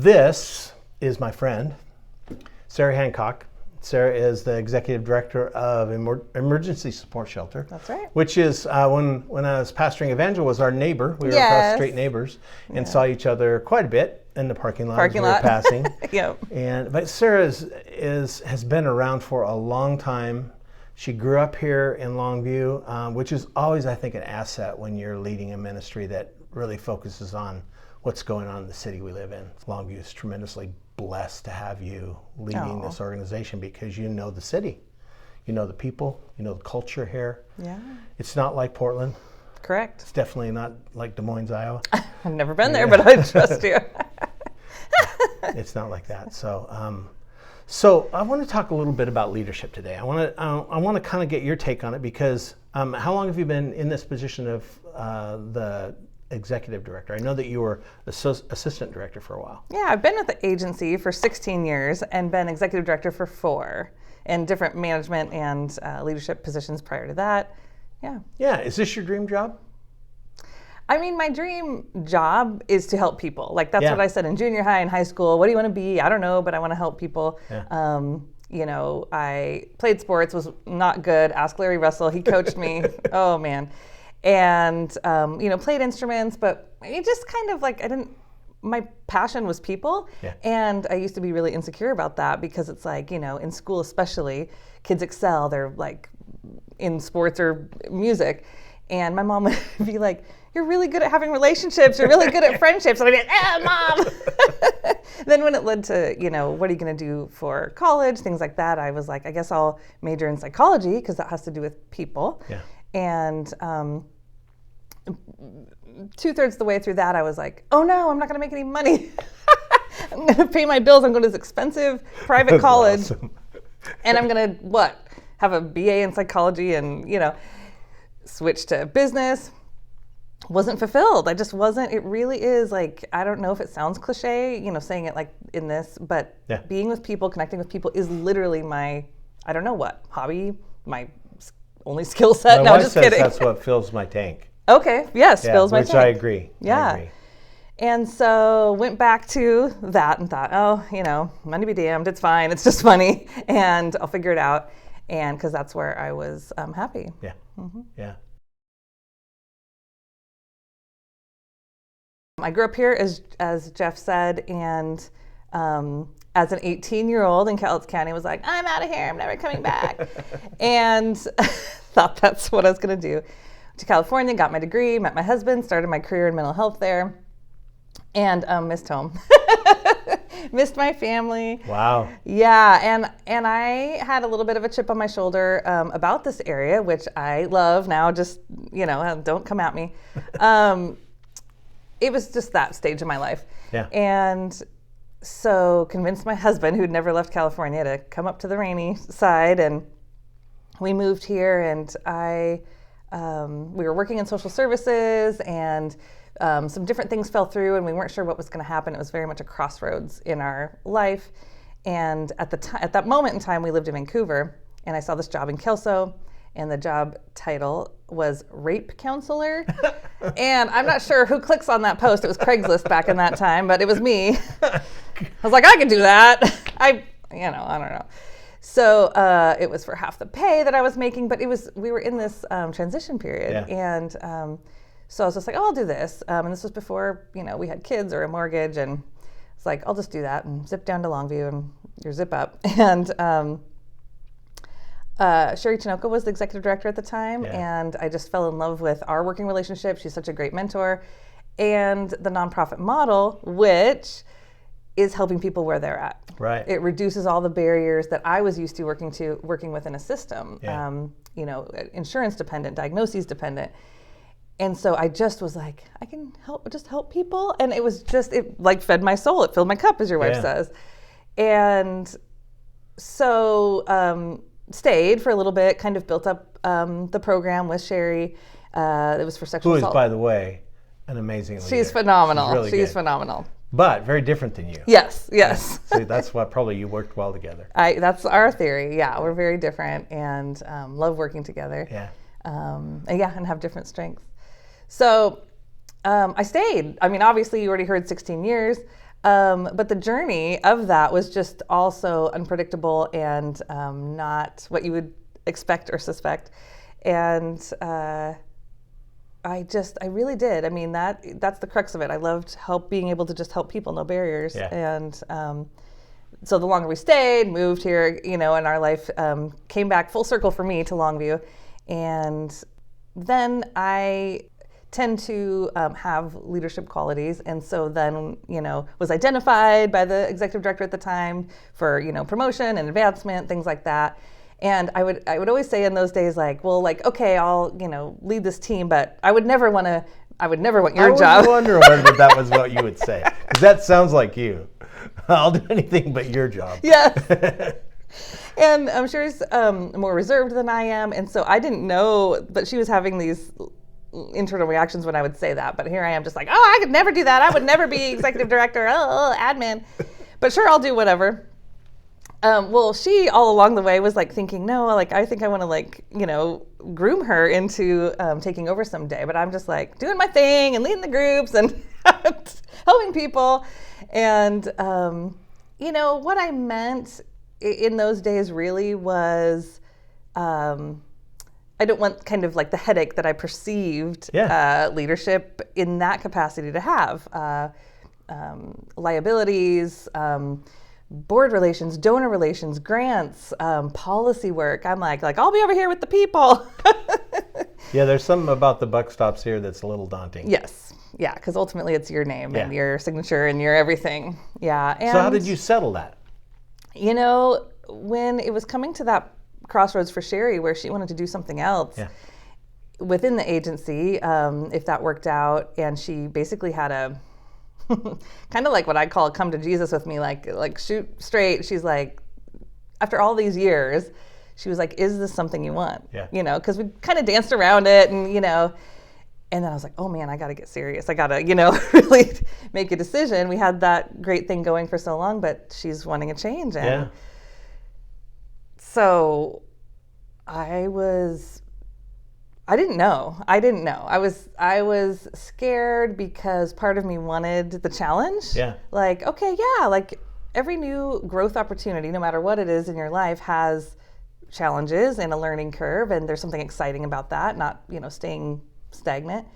This is my friend, Sarah Hancock. Sarah is the executive director of Emergency Support Shelter. That's right. Which is, when I was pastoring Evangel, was our neighbor. We were across the street neighbors and saw each other quite a bit in the parking lot as we were passing. Yep. But Sarah has been around for a long time. She grew up here in Longview, which is always, I think, an asset when you're leading a ministry that really focuses on what's going on in the city we live in. Longview is tremendously blessed to have you leading this organization because you know the city, you know the people, you know the culture here. Yeah. It's not like Portland. Correct. It's definitely not like Des Moines, Iowa. I've never been there, but I trust you. It's not like that. So I want to talk a little bit about leadership today. I want to kind of get your take on it because how long have you been in this position of the executive director? I know that you were assistant director for a while. Yeah, I've been with the agency for 16 years and been executive director for 4 in different management and leadership positions prior to that. Yeah. Yeah. Is this your dream job? I mean, my dream job is to help people. Like that's what I said in junior high and high school. What do you want to be? I don't know, but I want to help people. Yeah. I played sports, was not good. Ask Larry Russell. He coached me. Oh man. And, played instruments, but it just kind of like, my passion was people. Yeah. And I used to be really insecure about that because it's like, in school especially, kids excel. They're like in sports or music. And my mom would be like, you're really good at having relationships. You're really good at friendships. And I'd be like, Mom. Then when it led to, what are you going to do for college, things like that, I was like, I guess I'll major in psychology because that has to do with people. Yeah. And 2/3 of the way through that, I was like, oh no, I'm not going to make any money. I'm going to pay my bills. I'm going to this expensive private college. Awesome. And I'm going to, have a BA in psychology and, switch to business. Wasn't fulfilled. I just wasn't. It really is like, I don't know if it sounds cliche, saying it like in this, but being with people, connecting with people is literally my, I don't know what, hobby, my only skill set. No, just kidding. That's what fills my tank. Okay. Yes, fills my tank. Which I agree. Yeah. I agree. And so went back to that and thought, money be damned. It's fine. It's just funny, and I'll figure it out. And because that's where I was happy. Yeah. Mm-hmm. Yeah. I grew up here, as Jeff said, and as an 18-year-old in Cowlitz County, was like, I'm out of here. I'm never coming back. And thought that's what I was going to do. Went to California, got my degree, met my husband, started my career in mental health there, and missed home. Missed my family. Wow. Yeah, and I had a little bit of a chip on my shoulder about this area, which I love now. Just, don't come at me. It was just that stage of my life. Yeah. And so convinced my husband, who'd never left California, to come up to the rainy side, and we moved here. And we were working in social services, and some different things fell through, and we weren't sure what was going to happen. It was very much a crossroads in our life. And at that moment in time, we lived in Vancouver, and I saw this job in Kelso, and the job title was rape counselor. And I'm not sure who clicks on that post. It was Craigslist back in that time, but it was me. I was like, I could do that. I don't know. So it was for half the pay that I was making, but we were in this transition period. Yeah. And so I was just like, I'll do this. And this was before, we had kids or a mortgage, and it's like, I'll just do that and zip down to Longview and your zip up. And Sherry Chinoka was the executive director at the time, and I just fell in love with our working relationship. She's such a great mentor. And the nonprofit model, which is helping people where they're at. Right. It reduces all the barriers that I was used to working within a system, insurance dependent, diagnoses dependent. And so I just was like, I can help people. And it was just, it like fed my soul. It filled my cup, as your wife says. And so stayed for a little bit, kind of built up the program with Sherry. It was for sexual assault. Who is, by the way, an amazing leader. She's phenomenal. She's really She's good. phenomenal. But very different than you. Yes. So that's why probably you worked well together. That's our theory. Yeah, we're very different and love working together. Yeah. And have different strengths. So I stayed. I mean, obviously, you already heard 16 years. But the journey of that was just also unpredictable and not what you would expect or suspect. And I really did. I mean, that's the crux of it. I loved being able to just help people, no barriers. Yeah. And so the longer we stayed, moved here, and our life came back full circle for me to Longview. And then I tend to have leadership qualities. And so then, was identified by the executive director at the time for, promotion and advancement, things like that. And I would always say in those days, okay, I'll, lead this team, but I would never want your job. I was wondering whether that was what you would say, because that sounds like you. I'll do anything but your job. Yes. And I'm sure she's more reserved than I am. And so I didn't know that she was having these internal reactions when I would say that. But here I am just like, I could never do that. I would never be executive director, admin. But sure, I'll do whatever. Well, she all along the way was thinking, no, I think I want to groom her into taking over someday. But I'm just doing my thing and leading the groups and helping people. And, what I meant in those days really was I don't want kind of the headache that I perceived leadership in that capacity to have. Liabilities, board relations, donor relations, grants, policy work. I'm like, I'll be over here with the people. Yeah, there's something about the buck stops here that's a little daunting. Yes. Yeah, because ultimately it's your name and your signature and your everything. Yeah. And so how did you settle that? When it was coming to that crossroads for Sherry where she wanted to do something else within the agency, if that worked out, and she basically had a kind of what I call come to Jesus with me, shoot straight. She's after all these years, she was is this something you want? Yeah. Because we kind of danced around it and, and then I was like, oh man, I got to get serious. I got to, really make a decision. We had that great thing going for so long, but she's wanting a change. And so I didn't know. I was scared because part of me wanted the challenge. Yeah. Every new growth opportunity, no matter what it is in your life, has challenges and a learning curve, and there's something exciting about that, not, staying stagnant.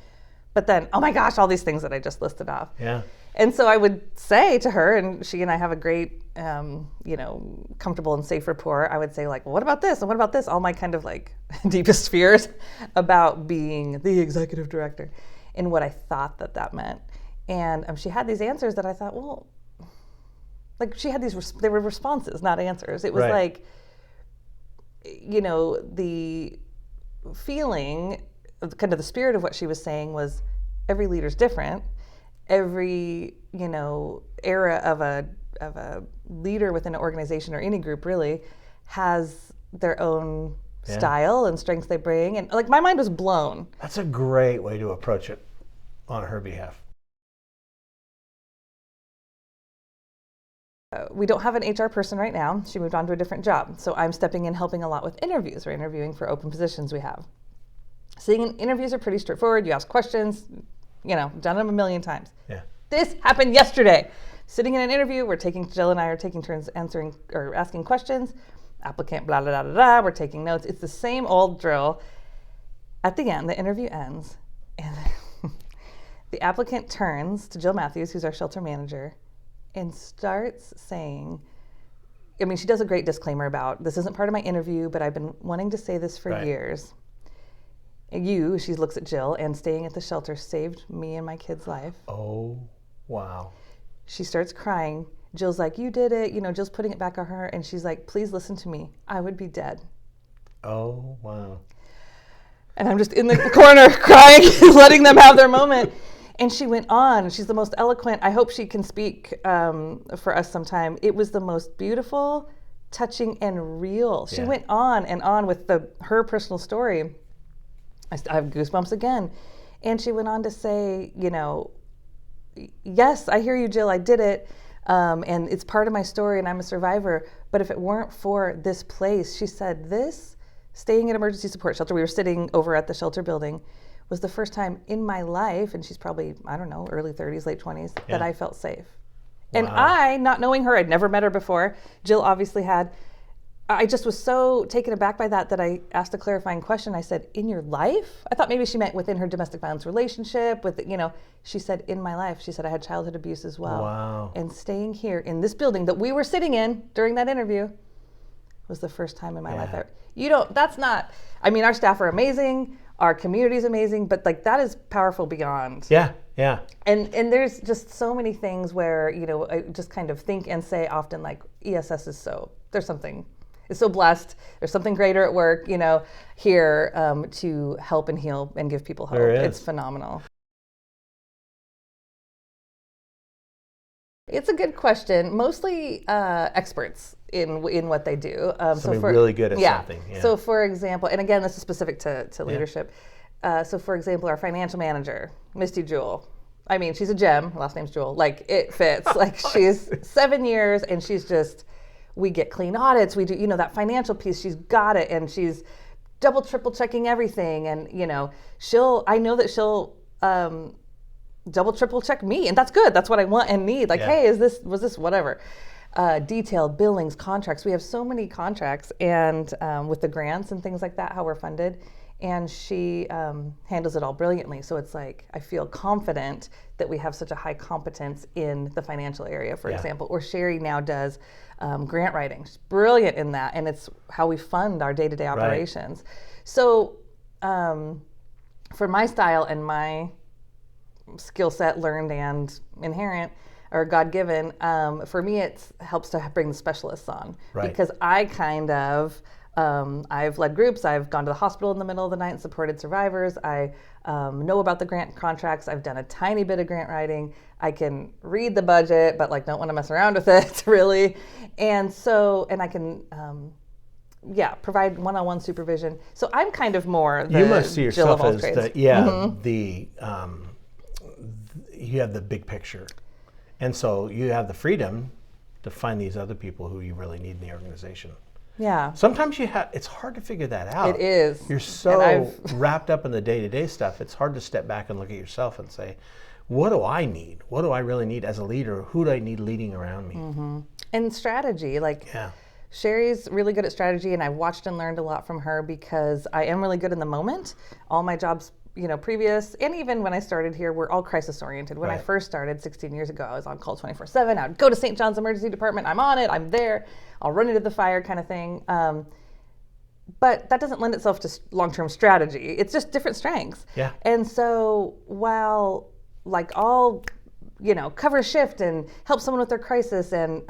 But then, oh my gosh, all these things that I just listed off. Yeah. And so I would say to her, and she and I have a great, comfortable and safe rapport. I would say well, what about this? And what about this? All my kind of deepest fears about being the executive director and what I thought that meant. And she had these answers that I thought, well, she had these, they were responses, not answers. It was right. The feeling, kind of the spirit of what she was saying was every leader's different. Every, era of a leader within an organization or any group really has their own style and strengths they bring. And my mind was blown. That's a great way to approach it on her behalf. We don't have an HR person right now. She moved on to a different job. So I'm stepping in, helping a lot with interviews. We're interviewing for open positions we have. Seeing interviews are pretty straightforward. You ask questions, done them a million times. Yeah. This happened yesterday. Sitting in an interview, Jill and I are taking turns answering or asking questions. Applicant, blah, blah, blah, blah, blah. We're taking notes. It's the same old drill. At the end, the interview ends, and the applicant turns to Jill Matthews, who's our shelter manager, and starts saying, she does a great disclaimer about, this isn't part of my interview, but I've been wanting to say this for years. She looks at Jill, and staying at the shelter saved me and my kid's life. Oh, wow. She starts crying. Jill's like, you did it. Jill's putting it back on her, and she's like, please listen to me. I would be dead. Oh, wow. And I'm just in the corner crying, letting them have their moment. And she went on. She's the most eloquent. I hope she can speak for us sometime. It was the most beautiful, touching, and real. She went on and on with her personal story. I have goosebumps again. And she went on to say, yes, I hear you, Jill, I did it. And it's part of my story and I'm a survivor. But if it weren't for this place, she said, staying at emergency support shelter, we were sitting over at the shelter building, was the first time in my life, and she's probably, I don't know, early 30s, late 20s, that I felt safe. And I, not knowing her, I'd never met her before. Jill obviously had. I just was so taken aback by that I asked a clarifying question. I said, in your life? I thought maybe she meant within her domestic violence relationship. She said, in my life. She said, I had childhood abuse as well. Wow. And staying here in this building that we were sitting in during that interview was the first time in my life. Our staff are amazing. Our community is amazing. But that is powerful beyond. Yeah. Yeah. And there's just so many things where, I just kind of think and say often ESS is it's so blessed. There's something greater at work, here to help and heal and give people hope. It's phenomenal. It's a good question. Mostly experts in what they do. Really good at something. Yeah. So for example, and again, this is specific to leadership. So for example, our financial manager, Misty Jewell. I mean, she's a gem. Her last name's Jewell. It fits. She's 7 years, and she's just. We get clean audits. We do, that financial piece. She's got it, and she's double, triple checking everything. And I know that she'll double, triple check me, and that's good. That's what I want and need. Hey, was this whatever? Detailed billings, contracts. We have so many contracts, and with the grants and things like that, how we're funded. And she handles it all brilliantly. So it's I feel confident that we have such a high competence in the financial area, for example. Or Sherry now does grant writing. She's brilliant in that, and it's how we fund our day-to-day operations. Right. So for my style and my skill set, learned and inherent, or God-given, for me it helps to bring the specialists on. Right. Because I kind of... I've led groups. I've gone to the hospital in the middle of the night and supported survivors. I know about the grant contracts. I've done a tiny bit of grant writing. I can read the budget, but don't want to mess around with it really. And I can, provide one-on-one supervision. So I'm kind of more the you must see yourself as mm-hmm. You have the big picture, and so you have the freedom to find these other people who you really need in the organization. Yeah. Sometimes it's hard to figure that out. It is. You're so wrapped up in the day-to-day stuff. It's hard to step back and look at yourself and say, what do I need? What do I really need as a leader? Who do I need leading around me? Mm-hmm. And strategy, Sherry's really good at strategy, and I've watched and learned a lot from her because I am really good in the moment. All my jobs, previous, and even when I started here, were all crisis-oriented. When I first started 16 years ago, I was on call 24/7. I would go to St. John's Emergency Department. I'm on it. I'm there. I'll run into the fire kind of thing. But that doesn't lend itself to long-term strategy. It's just different strengths. Yeah. And so while I'll, cover a shift and help someone with their crisis and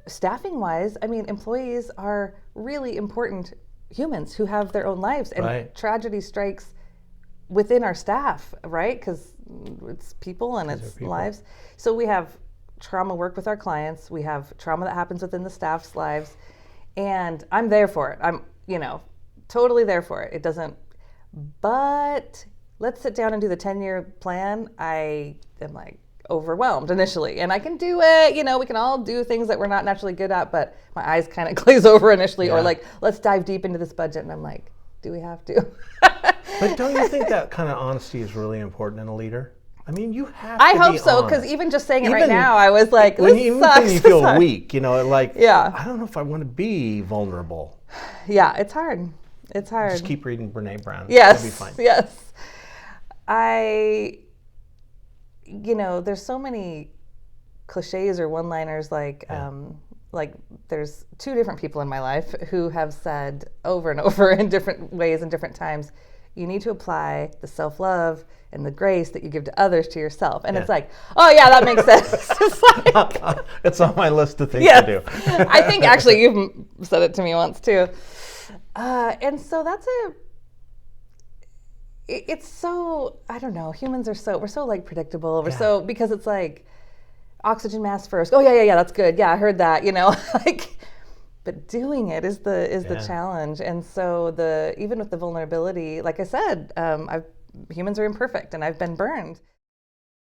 staffing-wise, employees are really important humans who have their own lives, and tragedy strikes within our staff, right? Because it's people and it's lives. So we have trauma work with our clients. We have trauma that happens within the staff's lives, and I'm there for it. I'm, totally there for it. It doesn't, but let's sit down and do the 10-year plan. I am overwhelmed initially, and I can do it. We can all do things that we're not naturally good at, but my eyes kind of glaze over initially, or let's dive deep into this budget, and I'm do we have to? But don't you think that kind of honesty is really important in a leader? You have to I hope be so, honest. because even just saying it right now, I was like, even when you feel weak, I don't know if I want to be vulnerable. Yeah, it's hard. It's hard. Just keep reading Brene Brown. Yes. It'll be fine. Yes. There's so many cliches or one-liners there's two different people in my life who have said over and over in different ways and different times, you need to apply the self-love and the grace that you give to others to yourself. And it's oh yeah, that makes sense. It's it's on my list of things to do. I think actually you've said it to me once too. And so it's so, I don't know, humans are we're so predictable. We're so, because it's oxygen mask first. Oh yeah, that's good. Yeah, I heard that, but doing it is the challenge. And so even with the vulnerability, like I said, humans are imperfect, and I've been burned.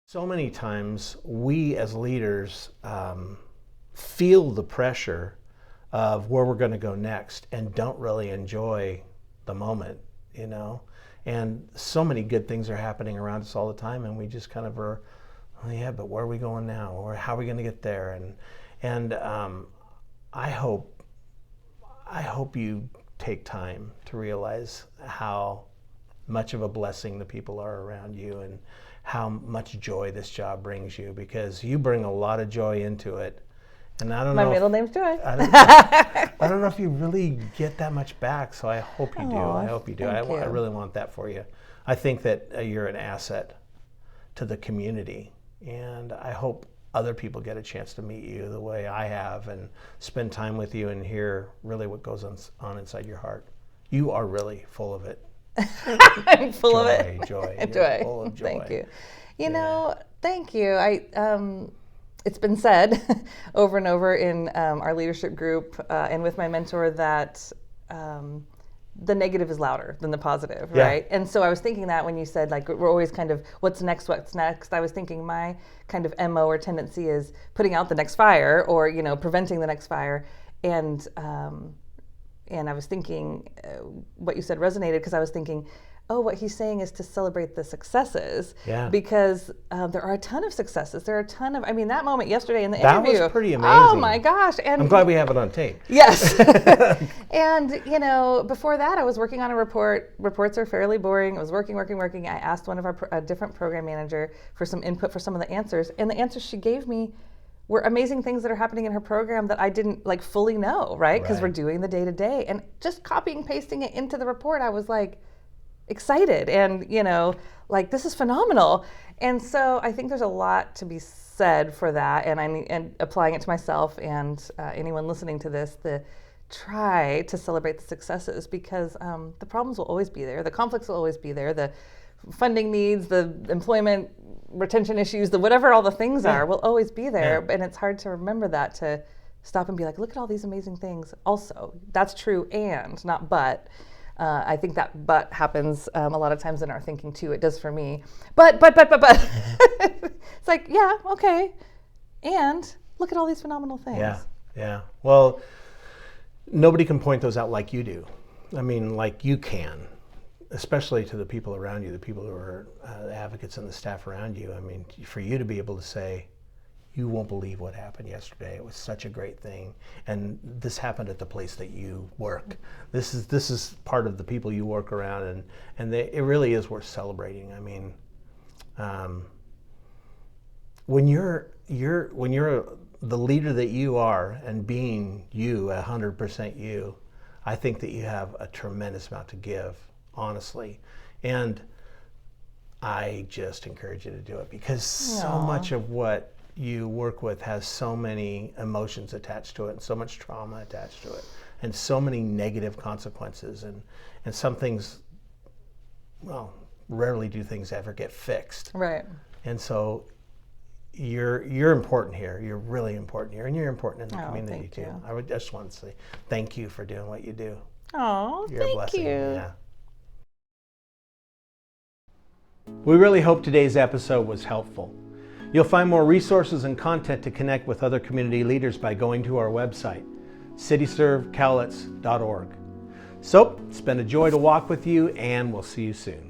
So many times we as leaders feel the pressure of where we're going to go next and don't really enjoy the moment, And so many good things are happening around us all the time, and we just kind of are, well, yeah, but where are we going now? Or how are we going to get there? And I hope you take time to realize how much of a blessing the people are around you and how much joy this job brings you, because you bring a lot of joy into it. And I don't know. My middle name's Joy. I don't know if you really get that much back, so I hope you do. I hope you do. I really want that for you. I think that you're an asset to the community, and I hope other people get a chance to meet you the way I have and spend time with you and hear really what goes on inside your heart. You are really full of it. I'm full of it. Joy. Joy. Full of joy. Thank you. You know, thank you. It's been said over and over in our leadership group and with my mentor that the negative is louder than the positive, right? And so I was thinking that when you said, like, we're always kind of, what's next? I was thinking my kind of MO or tendency is putting out the next fire, or, you know, preventing the next fire. And I was thinking what you said resonated, because I was thinking, oh, what he's saying is to celebrate the successes, because there are a ton of successes. There are a ton of, I mean, that moment yesterday in the interview. That was pretty amazing. Oh my gosh. And I'm glad we have it on tape. Yes. And, you know, before that I was working on a report. Reports are fairly boring. I was working. I asked one of a different program manager for some input for some of the answers. And the answers she gave me were amazing things that are happening in her program that I didn't like fully know, right? Because we're doing the day-to-day. And just copying and pasting it into the report, I was like, excited and, you know, like, this is phenomenal. And so I think there's a lot to be said for that, and applying it to myself and anyone listening to this, try to celebrate the successes, because the problems will always be there, the conflicts will always be there, the funding needs, the employment retention issues, the whatever all the things are will always be there. And it's hard to remember that, to stop and be like, look at all these amazing things. Also, that's true, and not but. I think that but happens a lot of times in our thinking too. It does for me. But. It's like, yeah, okay. And look at all these phenomenal things. Yeah. Well, nobody can point those out like you do. I mean, like you can, especially to the people around you, the people who are the advocates and the staff around you. I mean, for you to be able to say, you won't believe what happened yesterday. It was such a great thing, and this happened at the place that you work. This is part of the people you work around, and it really is worth celebrating. I mean, when you're the leader that you are, and being you 100% you, I think that you have a tremendous amount to give, honestly, and I just encourage you to do it, because so much of what you work with has so many emotions attached to it, and so much trauma attached to it, and so many negative consequences, and some things, well, rarely do things ever get fixed. Right. And so you're important here. You're really important here, and you're important in the community too. I just want to say thank you for doing what you do. Oh, thank you. Yeah. We really hope today's episode was helpful. You'll find more resources and content to connect with other community leaders by going to our website, cityservecowlitz.org. So, it's been a joy to walk with you, and we'll see you soon.